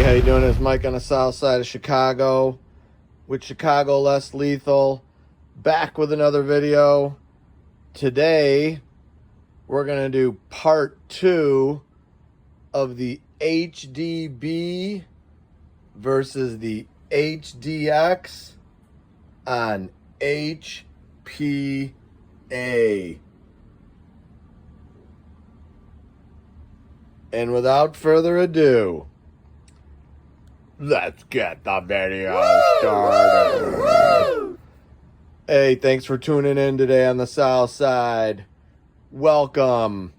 how you doing? It's Mike on the south side of Chicago with Chicago Less Lethal, back with another video. Today we're going to do part 2 of the HDB versus the HDX on HPA. And without further ado, let's get the video started. Woo! Hey, thanks for tuning in today on the South Side. Welcome.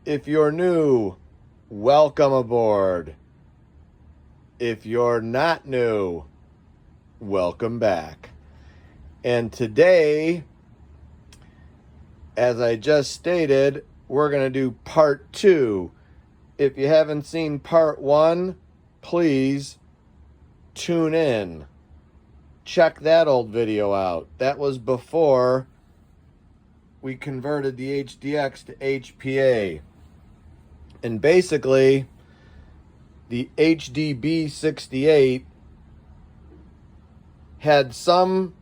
If you're new, welcome aboard. If you're not new, welcome back. And today, as I just stated, we're going to do part 2. If you haven't seen part 1, please tune in. Check that old video out. That was before we converted the HDX to HPA. And basically, the HDB68 had some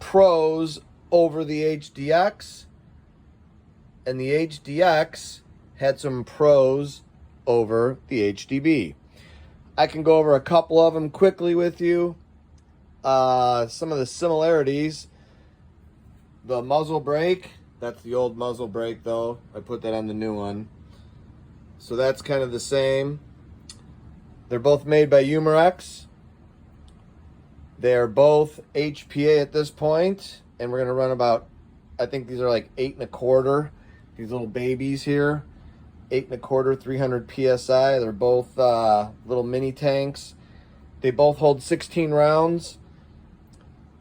pros over the HDX, and the HDX had some pros over the HDB. I can go over a couple of them quickly with you. Some of the similarities. The muzzle brake, that's the old muzzle brake though. I put that on the new one. So that's kind of the same. They're both made by Umarex. They're both HPA at this point, and we're going to run about, I think these are like 8 1/4. These little babies here, 8 1/4, 300 PSI. They're both little mini tanks. They both hold 16 rounds.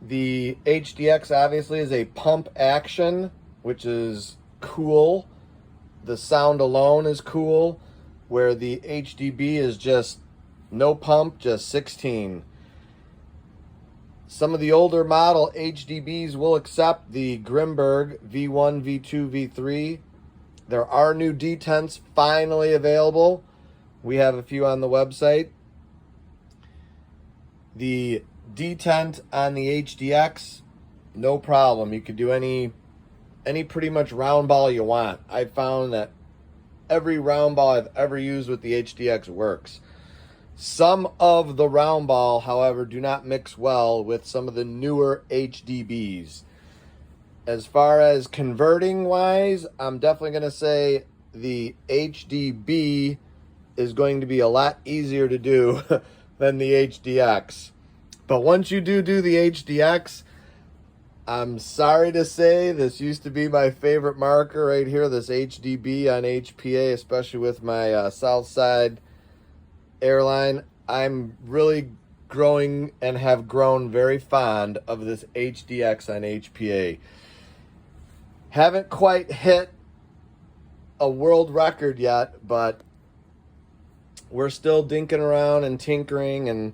The HDX obviously is a pump action, which is cool. The sound alone is cool, where the HDB is just no pump, just 16. Some of the older model HDBs will accept the Grimberg V1, V2, V3. There are new detents finally available. We have a few on the website. The detent on the HDX, no problem. You could do any pretty much round ball you want. I found that every round ball I've ever used with the HDX works. Some of the round ball, however, do not mix well with some of the newer HDBs. As far as converting wise, I'm definitely going to say the HDB is going to be a lot easier to do than the HDX. But once you do the HDX, I'm sorry to say this used to be my favorite marker right here, this HDB on HPA, especially with my Southside airline. I'm really growing and have grown very fond of this HDX on HPA. Haven't quite hit a world record yet, but we're still dinking around and tinkering and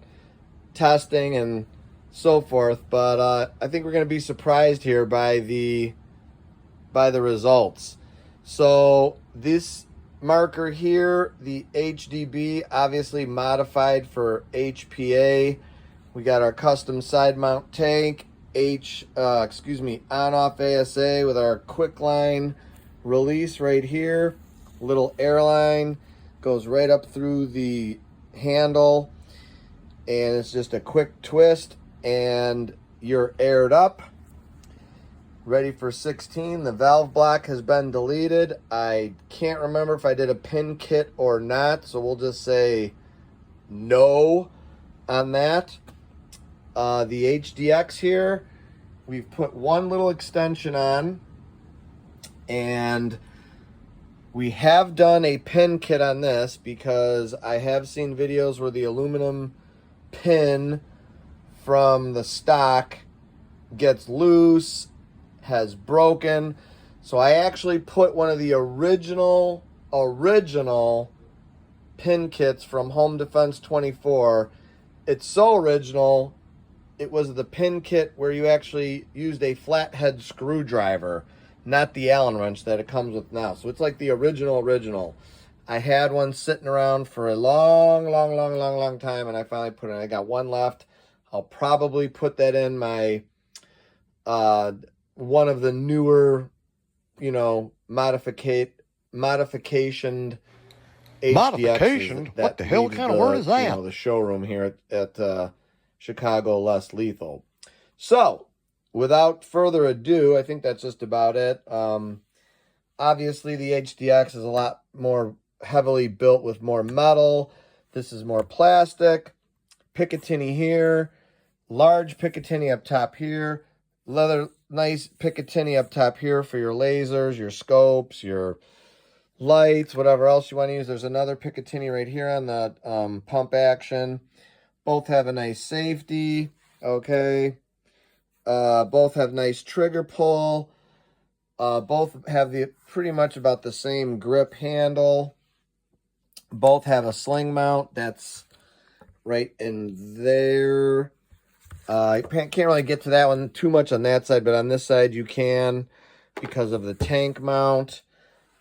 testing and so forth. But I think we're going to be surprised here by the results. So this marker here, the HDB, obviously modified for HPA. We got our custom side mount tank, on-off ASA with our quick line release right here. Little airline goes right up through the handle, and it's just a quick twist and you're aired up, ready for 16. The valve block has been deleted. I can't remember if I did a pin kit or not, so we'll just say no on that. The HDX here, we've put one little extension on, and we have done a pin kit on this because I have seen videos where the aluminum pin from the stock gets loose, has broken. So I actually put one of the original pin kits from Home Defense 24. It's so original, it was the pin kit where you actually used a flathead screwdriver, not the Allen wrench that it comes with now. So it's like the original. I had one sitting around for a long time, and I finally put it in. I got one left. I'll probably put that in my one of the newer, you know, modification HDXs. What the hell kind of word is that? You know, the showroom here at Chicago Less Lethal. So, without further ado, I think that's just about it. Obviously, the HDX is a lot more heavily built with more metal. This is more plastic. Picatinny here. Large Picatinny up top here. Leather, nice Picatinny up top here for your lasers, your scopes, your lights, whatever else you want to use. There's another Picatinny right here on the pump action. Both have a nice safety. Okay. Both have nice trigger pull. Both have the pretty much about the same grip handle. Both have a sling mount that's right in there. I can't really get to that one too much on that side, but on this side you can because of the tank mount.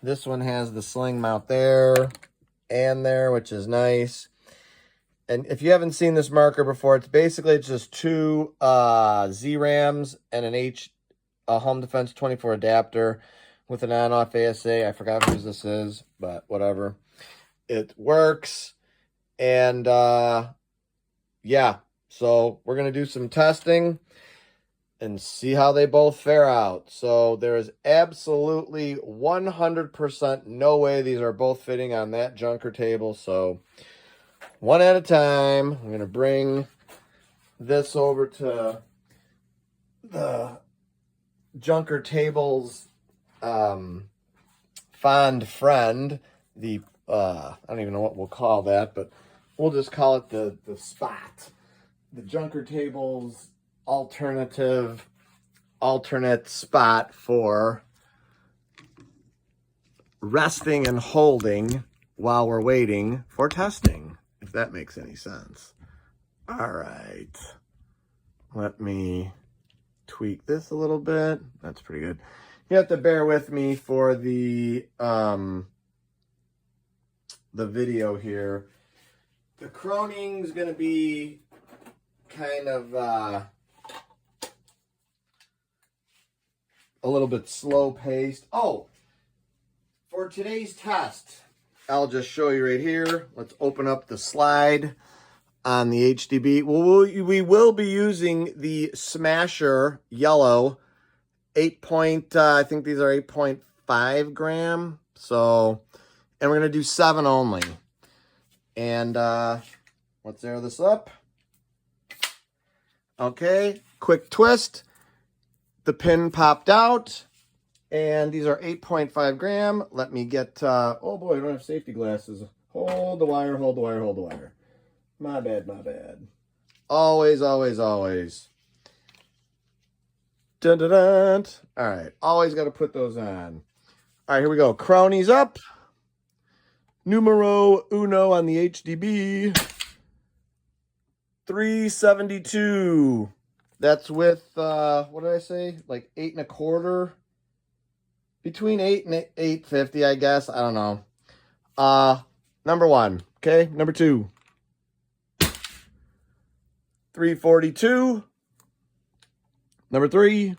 This one has the sling mount there and there, which is nice. And if you haven't seen this marker before, it's just two Z-Rams and a Home Defense 24 adapter with an on-off ASA. I forgot whose this is, but whatever. It works. And yeah, so we're going to do some testing and see how they both fare out. So there is absolutely 100% no way these are both fitting on that junker table. So one at a time, I'm going to bring this over to the junker table's fond friend, the I don't even know what we'll call that, but we'll just call it the spot. The junker table's alternate spot for resting and holding while we're waiting for testing, if that makes any sense. All right. Let me tweak this a little bit. That's pretty good. You have to bear with me for the video here. The croning's going to be kind of a little bit slow paced. Oh, for today's test, I'll just show you right here. Let's open up the slide on the HDB. Well, we will be using the Smasher Yellow 8 I think these are 8.5 gram. So, and we're going to do 7 only. And let's air this up. Okay, quick twist. The pin popped out. And these are 8.5 gram. Let me get, oh boy, I don't have safety glasses. Hold the wire, hold the wire, hold the wire. My bad, my bad. Always. Dun, dun, dun. All right, always got to put those on. All right, here we go. Cronies up. Numero uno on the HDB. 372. That's with, what did I say? Like 8 1/4. Between 8 and 850, I guess. I don't know. Number 1. Okay, number 2. 342. Number 3.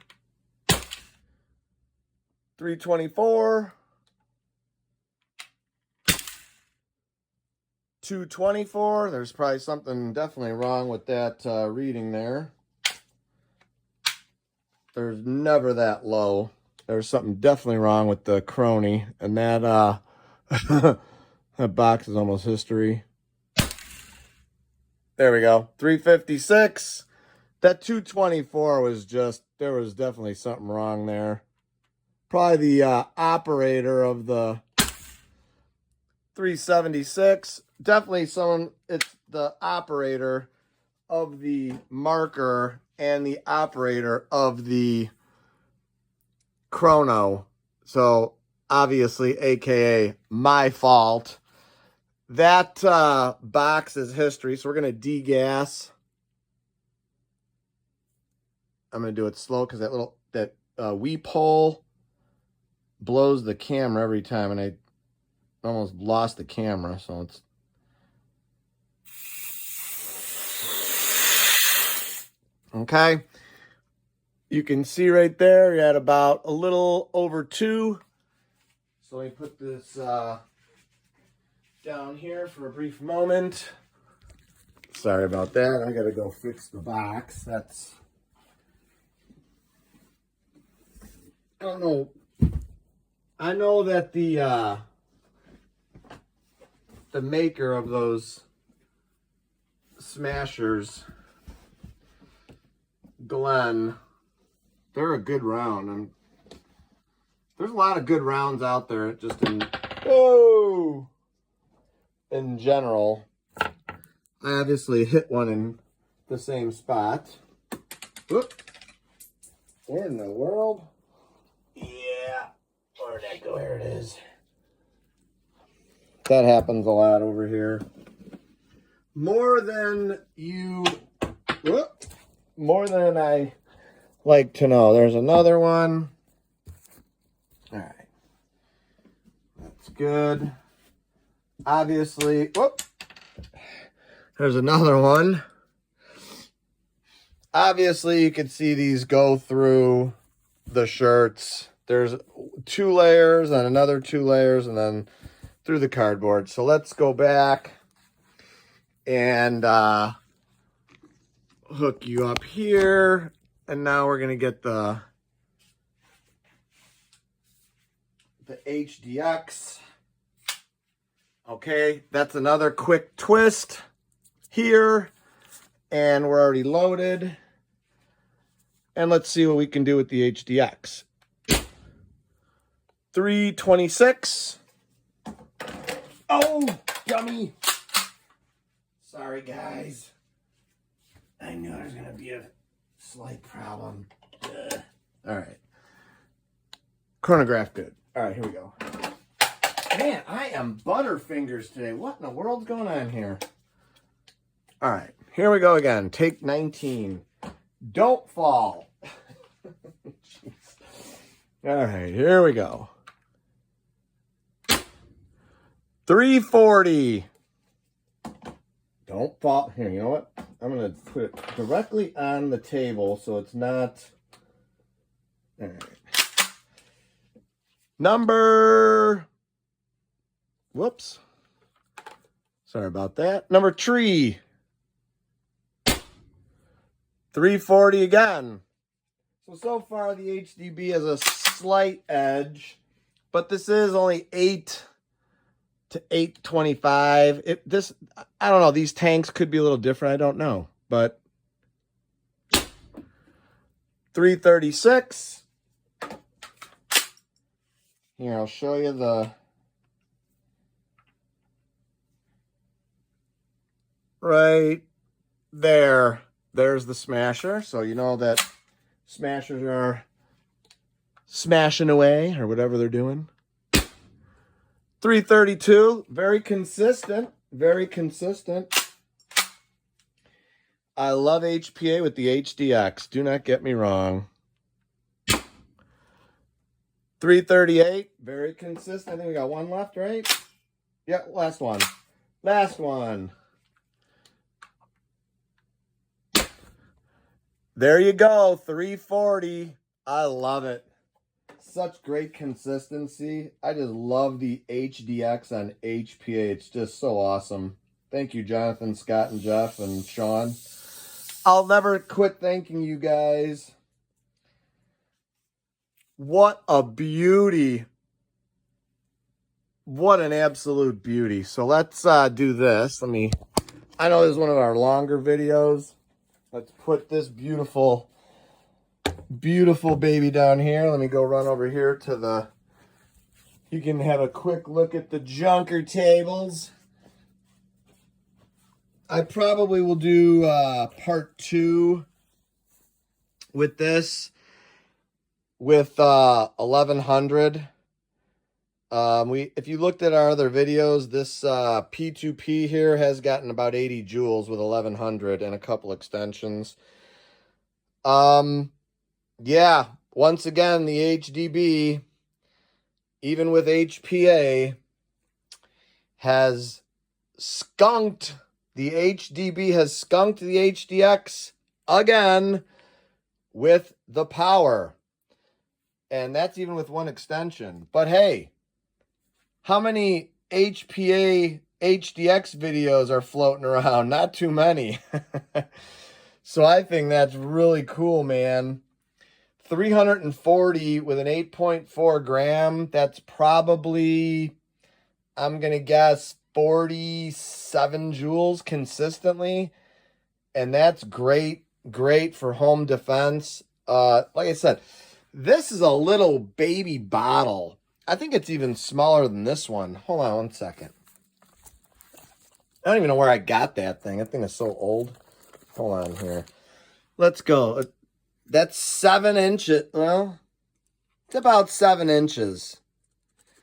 324. 224. There's probably something definitely wrong with that reading there. There's never that low. There's something definitely wrong with the crony. And that that box is almost history. There we go. 356. That 224 was just, there was definitely something wrong there. Probably the operator of the 376. Definitely someone, it's the operator of the marker and the operator of the chrono. So obviously, AKA my fault. That box is history. So we're going to degas. I'm going to do it slow because that weep hole blows the camera every time. And almost lost the camera, so it's... Okay. You can see right there, you're at about a little over 2. So let me put this down here for a brief moment. Sorry about that. I gotta go fix the box. That's... I don't know. I know that the maker of those smashers, Glenn, they're a good round. And there's a lot of good rounds out there, just in general. I obviously hit one in the same spot. Whoop. Where in the world? Yeah. Where'd that go? Here it is. That happens a lot over here. More than I like to know. There's another one. All right. That's good. Obviously, whoop. There's another one. Obviously, you can see these go through the shirts. There's 2 layers and another 2 layers and then through the cardboard. So let's go back and hook you up here. And now we're going to get the HDX. Okay, that's another quick twist here. And we're already loaded. And let's see what we can do with the HDX. 326. Oh, dummy. Sorry, guys. I knew there was going to be a slight problem. Ugh. All right. Chronograph good. All right, here we go. Man, I am butterfingers today. What in the world's going on here? All right, here we go again. Take 19. Don't fall. All right, here we go. 340. Don't fall. Here, you know what? I'm going to put it directly on the table so it's not... All right. Number... Whoops. Sorry about that. Number 3. 340 again. So far the HDB has a slight edge, but this is only 8 to 825. I don't know. These tanks could be a little different. I don't know, but 336. Here, I'll show you the right there. There's the smasher. So you know that smashers are smashing away or whatever they're doing. 332, very consistent, very consistent. I love HPA with the HDX. Do not get me wrong. 338, very consistent. I think we got one left, right? Yeah, last one. Last one. There you go, 340. I love it. Such great consistency. I just love the HDX on HPA. It's just so awesome. Thank you, Jonathan, Scott, and Jeff, and Sean. I'll never quit thanking you guys. What a beauty. What an absolute beauty. So let's do this. I know this is one of our longer videos. Let's put this beautiful baby down here. Let me go run over here to the... You can have a quick look at the junker tables. I probably will do part 2 with this, with 1100. If you looked at our other videos, this P2P here has gotten about 80 joules with 1100 and a couple extensions. Yeah, once again, the HDB, even with HPA, has skunked the HDB, has skunked the HDX again with the power. And that's even with one extension. But hey, how many HPA HDX videos are floating around? Not too many. So I think that's really cool, man. 340 with an 8.4 gram. That's probably, I'm going to guess, 47 joules consistently. And that's great, great for home defense. Like I said, this is a little baby bottle. I think it's even smaller than this one. Hold on one second. I don't even know where I got that thing. That thing is so old. Hold on here. Let's go. That's 7 inches. Well, it's about 7 inches.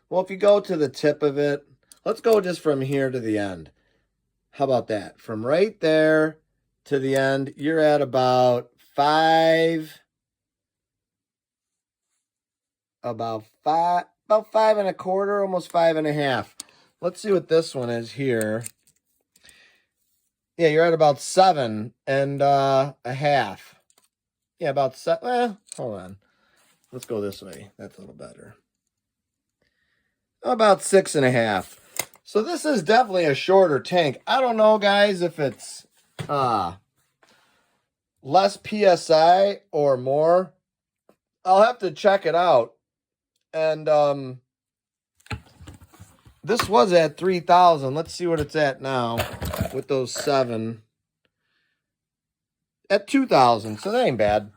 Well, if you go to the tip of it, let's go just from here to the end. How about that? From right there to the end, you're at about 5 5.25, almost 5.5. Let's see what this one is here. Yeah, you're at about 7.5. Yeah, about 7. Well, hold on. Let's go this way. That's a little better. About 6.5. So this is definitely a shorter tank. I don't know, guys, if it's less PSI or more. I'll have to check it out. And this was at 3,000. Let's see what it's at now with those 7. At 2,000, so that ain't bad.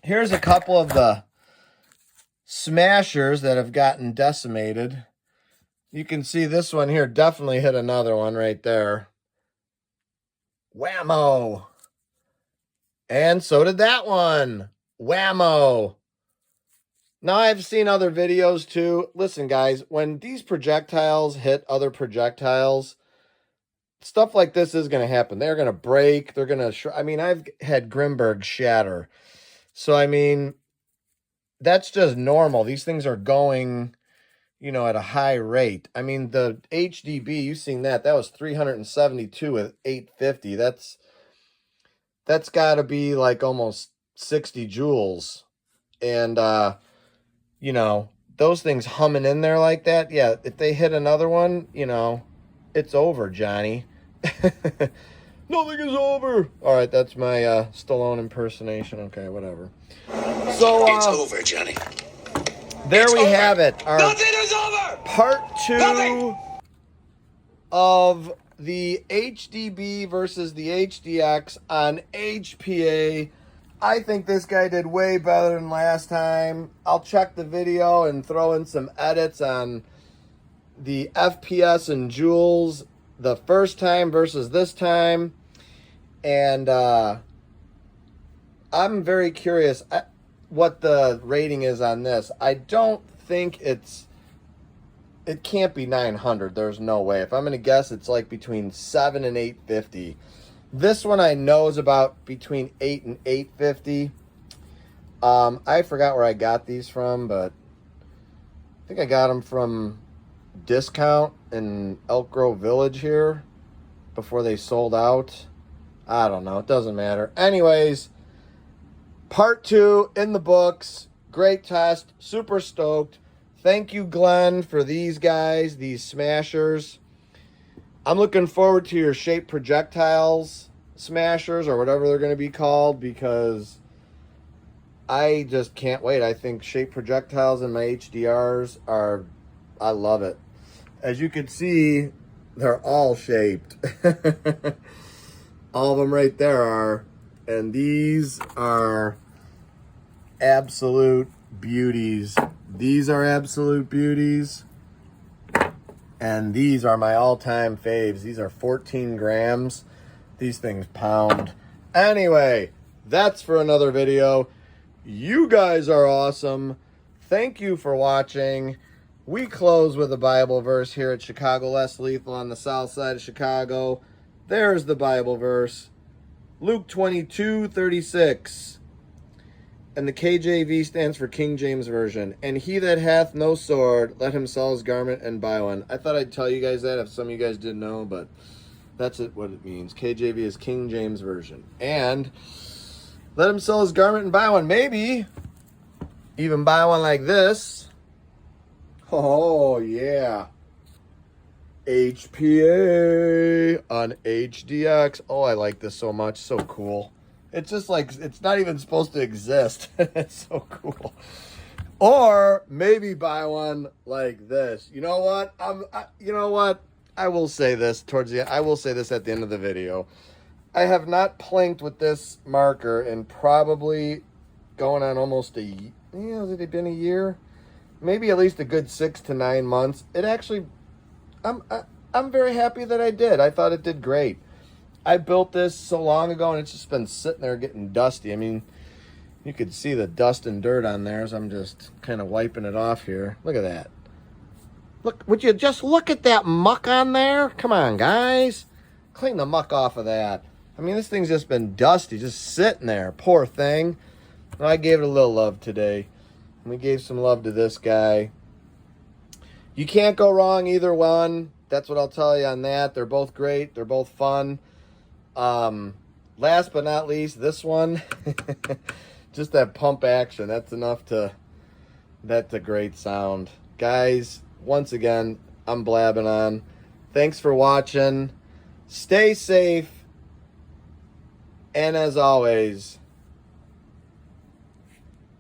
Here's a couple of the smashers that have gotten decimated. You can see this one here definitely hit another one right there. Whammo. And so did that one. Whammo. Now, I've seen other videos too. Listen, guys, when these projectiles hit other projectiles, stuff like this is going to happen. They're going to break. They're going to... I mean, I've had Grimberg shatter. So, I mean, that's just normal. These things are going, you know, at a high rate. I mean, the HDB, you've seen that. That was 372 with 850. That's got to be like almost 60 joules. And, you know, those things humming in there like that. Yeah, if they hit another one, you know, it's over, Johnny. Nothing is over. All right, that's my Stallone impersonation. Okay, whatever. So it's over, Johnny. There it's we over. have it. Our Nothing is over. Part 2 Nothing. of the HDB versus the HDX on HPA. I think this guy did way better than last time. I'll check the video and throw in some edits on the FPS and joules the first time versus this time. And I'm very curious what the rating is on this. I don't think it can't be 900. There's no way. If I'm going to guess, it's like between 7 and 850. This one I know is about between 8 and 850. I forgot where I got these from, but I think I got them from Discount in Elk Grove Village here before they sold out. I don't know. It doesn't matter. Anyways, Part 2 in the books. Great test. Super stoked. Thank you, Glenn, for these guys, these smashers. I'm looking forward to your shape projectiles smashers or whatever they're going to be called, because I just can't wait. I think shape projectiles in my HDRs are, I love it. As you can see, they're all shaped. All of them right there are. And these are absolute beauties. These are absolute beauties. And these are my all-time faves. These are 14 grams. These things pound. Anyway, that's for another video. You guys are awesome. Thank you for watching. We close with a Bible verse here at Chicago Less Lethal on the south side of Chicago. There's the Bible verse. Luke 22:36. And the KJV stands for King James Version. And he that hath no sword, let him sell his garment and buy one. I thought I'd tell you guys that if some of you guys didn't know, but that's what it means. KJV is King James Version. And let him sell his garment and buy one. Maybe even buy one like this. Oh, yeah. HPA on HDX. Oh, I like this so much. So cool. It's just like, it's not even supposed to exist. It's so cool. Or maybe buy one like this. You know what? You know what? I will say this towards the end. I will say this at the end of the video. I have not planked with this marker in probably going on almost a year. Has it been a year? Maybe at least a good 6 to 9 months. It actually, I'm very happy that I did. I thought it did great. I built this so long ago, and it's just been sitting there getting dusty. I mean, you could see the dust and dirt on there, so I'm just kind of wiping it off here. Look at that. Look, would you just look at that muck on there? Come on, guys. Clean the muck off of that. I mean, this thing's just been dusty, just sitting there. Poor thing. Well, I gave it a little love today. We gave some love to this guy. You can't go wrong either one. That's what I'll tell you on that. They're both great. They're both fun. Last but not least, this one. Just that pump action. That's enough to... That's a great sound. Guys, once again, I'm blabbing on. Thanks for watching. Stay safe. And as always,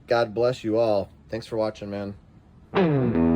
God bless you all. Thanks for watching, man.